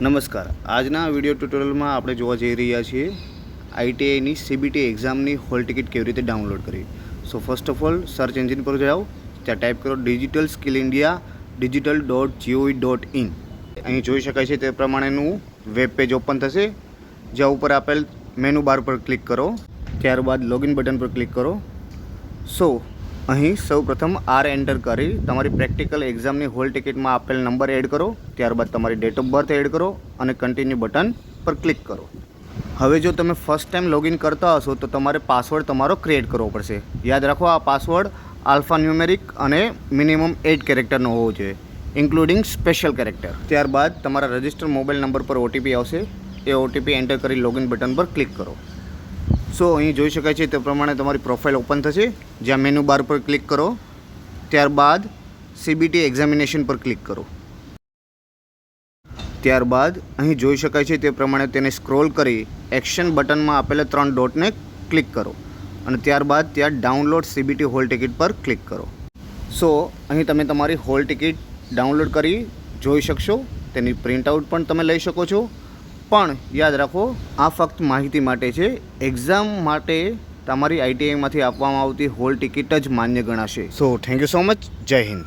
નમસ્કાર, આજના વિડીયો ટ્યુટોરિયલમાં આપણે જોવા જઈ રહ્યા છીએ આઈટીઆઈની સીબીટી એક્ઝામની હોલ ટિકિટ કેવી રીતે ડાઉનલોડ કરવી. So first of all search engine પર જાઓ, ત્યાં ટાઈપ કરો ડિજિટલ સ્કિલ ઇન્ડિયા digital.gov.in. અહીં જોઈ શકાય છે તે પ્રમાણેનું વેબ પેજ ઓપન થશે, જ્યાં ઉપર આપેલ મેનુ બાર પર ક્લિક કરો, ત્યારબાદ લોગિન બટન પર ક્લિક કરો. સો અહીં સૌપ્રથમ આર એન્ટર કરી તમારી પ્રેક્ટિકલ એક્ઝામની હોલ ટિકિટમાં આપેલ નંબર એડ કરો, ત્યારબાદ તમારી ડેટ ઓફ બર્થ એડ કરો અને કન્ટિન્યુ બટન પર ક્લિક કરો. હવે જો તમે ફર્સ્ટ ટાઈમ લોગિન કરતા હશો તો તમારે પાસવર્ડ તમારો ક્રિએટ કરવો પડશે. યાદ રાખો, આ પાસવર્ડ આલ્ફા ન્યુમેરિક અને મિનિમમ 8 કેરેક્ટરનો હોવો જોઈએ, ઇન્ક્લુડિંગ સ્પેશિયલ કેરેક્ટર. ત્યારબાદ તમારા રજિસ્ટર મોબાઈલ નંબર પર ઓટીપી આવશે, એ ઓટીપી એન્ટર કરી લોગિન બટન પર ક્લિક કરો. સો અહીં જોઈ શકાય છે તે પ્રમાણે તમારી પ્રોફાઇલ ઓપન થશે, જ્યાં મેનુ બાર પર ક્લિક કરો, ત્યારબાદ સીબીટી એક્ઝામિનેશન પર ક્લિક કરો. ત્યારબાદ અહીં જોઈ શકાય છે તે પ્રમાણે તેને સ્ક્રોલ કરી એક્શન બટનમાં આપેલા 3 ડોટને ક્લિક કરો અને ત્યારબાદ ત્યાં ડાઉનલોડ સીબીટી હોલ ટિકિટ પર ક્લિક કરો. સો અહીં તમે તમારી હોલ ટિકિટ ડાઉનલોડ કરી જોઈ શકશો, તેની પ્રિન્ટઆઉટ પણ તમે લઈ શકો છો. પણ યાદ રાખો, આ ફક્ત માહિતી માટે છે. એક્ઝામ માટે તમારી આઈટીઆઈમાંથી આપવામાં આવતી હોલ ટિકિટ જ માન્ય ગણાશે. So thank you so much. જય હિન્દ.